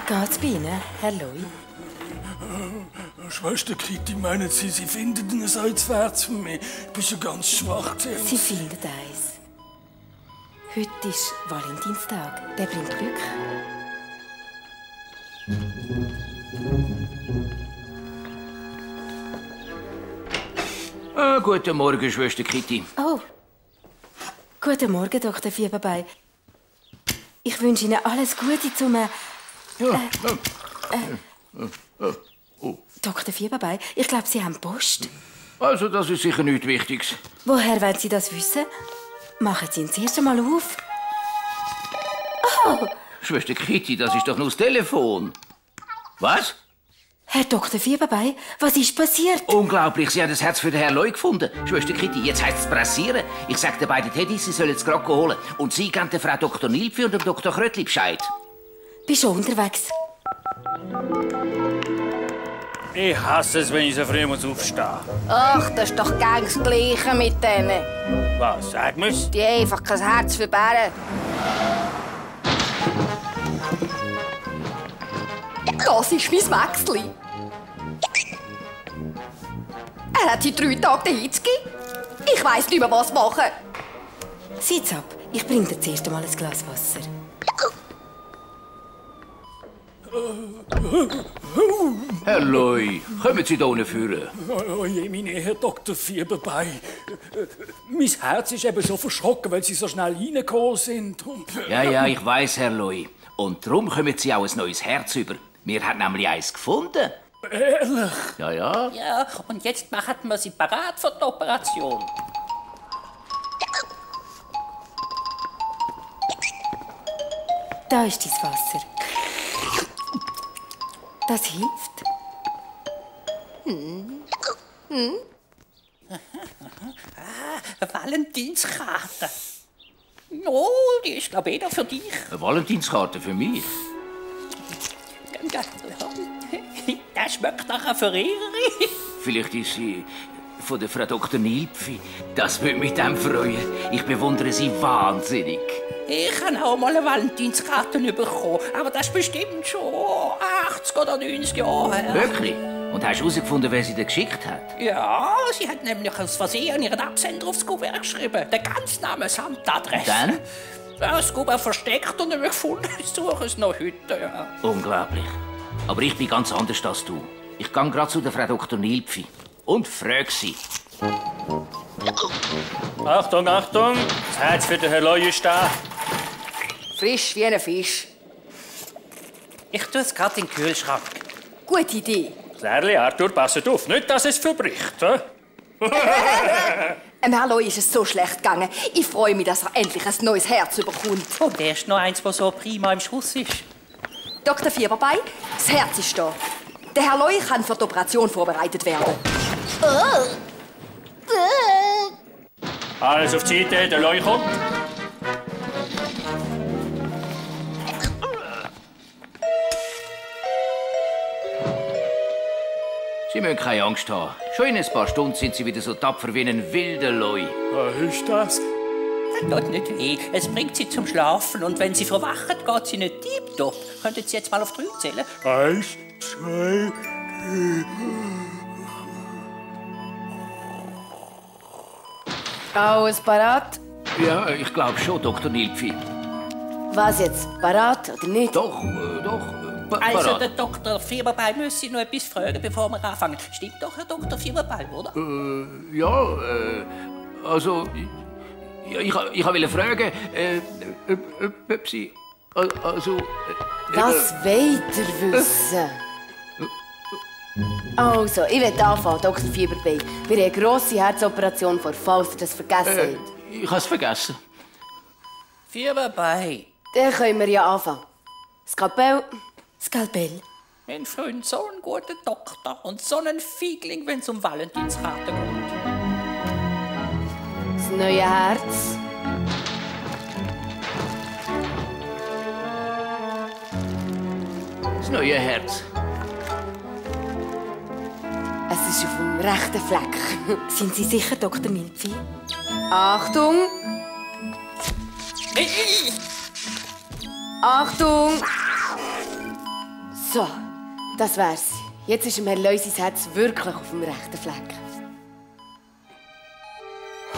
Geht's bei Ihnen, Herr Loi? Schwester Kitty, meinen Sie, Sie finden ein solches Herz von mir? Ich bin schon ganz schwach gewesen. Sie finden eins. Heute ist Valentinstag. Der bringt Glück. Guten Morgen, Schwester Kitty. Oh. Guten Morgen, Dr. Fieberbei. Ich wünsche Ihnen alles Gute zum... Dr. Fieberbei, ich glaube, Sie haben Post. Also, das ist sicher nichts Wichtiges. Woher wollen Sie das wissen? Machen Sie ihn das erste Mal auf. Oh! Schwester Kitty, das ist doch nur das Telefon. Was? Herr Dr. Fieberbei, was ist passiert? Unglaublich, Sie haben das Herz für den Herrn Loi gefunden. Schwester Kitty, jetzt heisst es pressieren. Ich sage den beiden Teddys, sie sollen es gerade holen. Und Sie geben der Frau Dr. Nilpfi und dem Dr. Krötli Bescheid. Bist schon unterwegs? Ich hasse es, wenn ich so früh aufstehen muss. Ach, das ist doch gern das Gleiche mit denen. Was, sag mir's? Die einfach kein Herz für Bären. Das ist mein Maxli. Er hat seit 3 Tagen den Hitz gegeben. Ich weiss nicht mehr, was machen. Sitz ab, ich bringe dir zuerst einmal ein Glas Wasser. Herr Loi, kommen Sie da unten führen. Oh je, meine Herr Dr. Fieberbei. Mein Herz ist eben so verschrocken, weil Sie so schnell reingekommen sind. Ja, ich weiss, Herr Loi. Und darum kommen Sie auch ein neues Herz über. Wir haben nämlich eins gefunden. Ehrlich? Ja. Ja, und jetzt machen wir sie parat für die Operation. Da ist dein Wasser. Das hilft. Valentinskarte. Oh, die ist, glaube ich, für dich. Eine Valentinskarte für mich. Das schmeckt nach einer Verehrerin. Vielleicht ist sie von der Frau Dr. Nilpfi. Das würde mich dann freuen. Ich bewundere sie wahnsinnig. Ich habe auch mal eine Valentinskarte bekommen, aber das ist bestimmt schon 80 oder 90 Jahre her. Wirklich? Und hast du herausgefunden, wer sie dir geschickt hat? Ja, sie hat nämlich aus Versehen ihren Absender aufs Kuvert geschrieben. Den ganzen Namen samt Adresse. Dann? Ja, das Kuvert versteckt und nicht mehr gefunden. Ich suche es noch heute, ja. Unglaublich. Aber ich bin ganz anders als du. Ich gehe gerade zu der Frau Dr. Nilpfi und frage sie. Achtung, Achtung! Das Herz für den Herrn Loi ist da. Frisch wie ein Fisch. Ich tue es gerade in den Kühlschrank. Gute Idee. Klärli, Arthur, passet auf, nicht, dass es verbricht. Herr Loi ist es so schlecht gegangen. Ich freue mich, dass er endlich ein neues Herz bekommt. Und erst noch eins, das so prima im Schuss ist. Dr. Fieberbei, das Herz ist da. Der Herr Loi kann für die Operation vorbereitet werden. Alles auf die Seite, der Loi kommt. Sie müssen keine Angst haben. Schon in ein paar Stunden sind Sie wieder so tapfer wie ein wilder Loi. Was ist das? Das tut nicht weh. Es bringt sie zum Schlafen. Und wenn sie verwachen, geht sie nicht tipptopp. Könnten Sie jetzt mal auf 3 zählen? 1, 2, 3. Alles parat? Ja, ich glaube schon, Dr. Nilpfi. Was jetzt? Parat oder nicht? Doch. Also, Parat. der Dr. Fieberbei müsse noch etwas fragen, bevor wir anfangen. Stimmt doch, Herr Dr. Fieberbei, oder? Also... Ich wollte fragen, ob Sie... Also... Was wollt ihr wissen? Also, ich will anfangen, Dr. Fieberbei. Wir haben eine grosse Herzoperation vor, falls ihr das vergessen habt. Ich habe es vergessen. Fieberbei. Dann können wir ja anfangen. Skalpell. Skalpell. Mein Freund, so ein guter Doktor und so ein Fiegling, wenn es um Valentinskarte geht. Das neue Herz. Das neue Herz. Es ist auf dem rechten Fleck. Sind Sie sicher, Dr. Nilpfi? Achtung! Achtung! So, das wär's. Jetzt ist dem Herrn Leusis Herz wirklich auf dem rechten Fleck.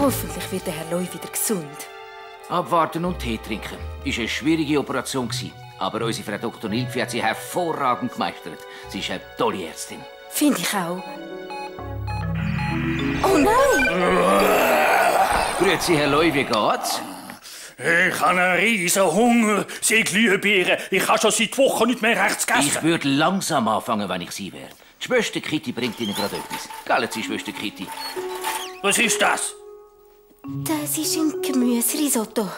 Hoffentlich wird der Herr Leu wieder gesund. Abwarten und Tee trinken. Ist eine schwierige Operation gewesen. Aber unsere Frau Dr. Nilpfi hat sie hervorragend gemeistert. Sie ist eine tolle Ärztin. Finde ich auch. Oh nein! Grüezi, Herr Leu, wie geht's? Ich habe einen riesen Hunger. Sie Glühbirnen. Ich habe schon seit Wochen nicht mehr rechts gegessen. Ich würde langsam anfangen, wenn ich Sie wäre. Die Schwester Kitty bringt Ihnen gerade etwas. Gell, Sie, Schwester Kitty? Was ist das? Das ist ein Gemüserisotto.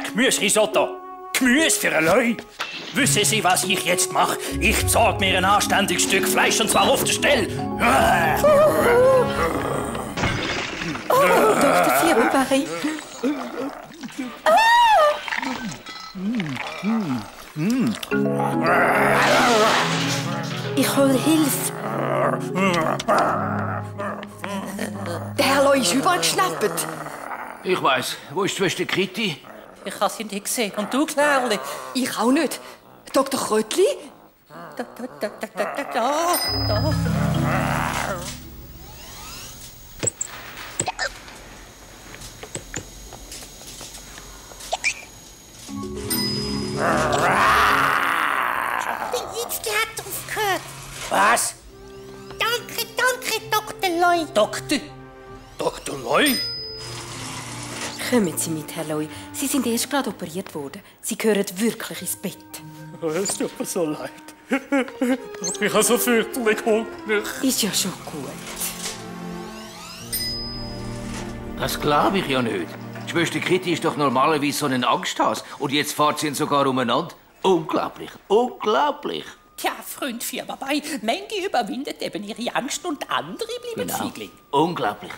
Gemüserisotto. Gemüse für ein Leu. Wissen Sie, was ich jetzt mache? Ich zeig mir ein anständiges Stück Fleisch, und zwar auf der Stelle. Oh, Dr. Fieberbein. Ich hole Hilfe. Der Herr Leu ist überall geschnappt. Ich weiss. Wo ist die Schwester Kitty? Ich habe sie nicht gesehen. Und du, Knärli? Ich auch nicht. Dr. Krötli? Da. Jetzt hat aufgehört. Was? Danke, Dr. Leu. Doktor? Dr. Leu? Kommen Sie mit, Herr Leu. Sie sind erst gerade operiert worden. Sie gehören wirklich ins Bett. Es tut mir so leid. Aber ich habe so fürchterlich Hunger. Ist ja schon gut. Das glaube ich ja nicht. Die Schwester Kitty ist doch normalerweise so ein Angsthase. Und jetzt fährt sie ihn sogar umeinander. Unglaublich, unglaublich. Tja, Freund Fieberbein, manche überwindet eben ihre Angst und andere bleiben Feigling. Unglaublich.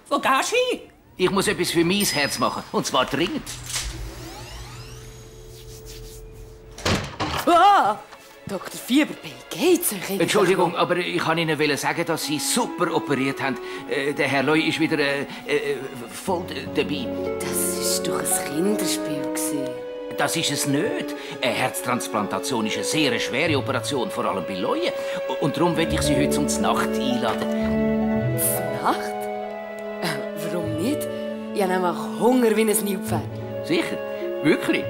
Wo gehst du hin? Ich muss etwas für mein Herz machen. Und zwar dringend. Ah! Dr. Fieberbein, geht's euch? Entschuldigung, aber ich wollte Ihnen sagen, dass Sie super operiert haben. Der Herr Leu ist wieder voll dabei. Das ist doch ein Kinderspiel gewesen. Das ist es nicht. Eine Herztransplantation ist eine sehr schwere Operation, vor allem bei Leuen. Und darum will ich Sie heute zum Znacht einladen. Znacht? Warum nicht? Ich habe nämlich Hunger wie ein Nilpferd. Sicher? Wirklich?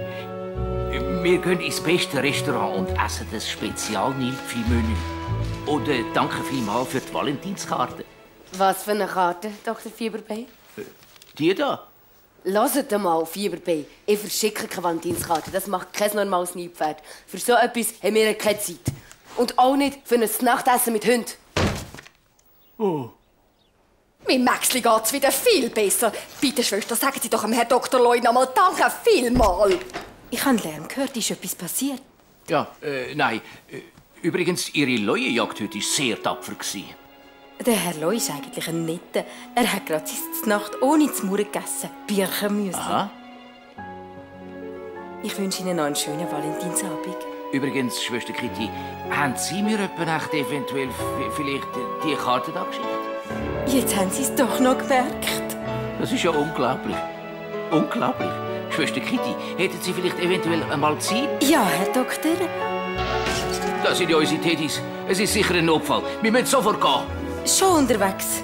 Wir gehen ins beste Restaurant und essen das Spezial-Nilpfi-Menü. Und danke vielmals für die Valentinskarte. Was für eine Karte, Dr. Fieberbein? Die da? Hört mal, Fieberbein. Ich verschicke keine Valentinskarte. Das macht kein normales Nilpferd. Für so etwas haben wir keine Zeit. Und auch nicht für ein Nachtessen mit Hunden. Oh. Mit Maxli geht's wieder viel besser. Bitte, Schwester, sagen Sie doch dem Herrn Dr. Leu noch mal danke vielmal. Ich habe Lärm gehört. Ist etwas passiert? Ja, nein. Übrigens, Ihre Leuenjagd heute war sehr tapfer. Der Herr Leu ist eigentlich ein Netter. Er hat gerade seine Nacht ohne zu murren gegessen. Birchenmüsli. Aha. Ich wünsche Ihnen noch einen schönen Valentinsabend. Übrigens, Schwester Kitty, haben Sie mir eventuell vielleicht die Karte abgeschickt? Jetzt haben Sie es doch noch gemerkt. Das ist ja unglaublich. Unglaublich. Schwester Kitty, hätten Sie vielleicht eventuell einmal Zeit? Ja, Herr Doktor. Das sind ja unsere Teddys. Es ist sicher ein Notfall. Wir müssen sofort gehen. Schon unterwegs.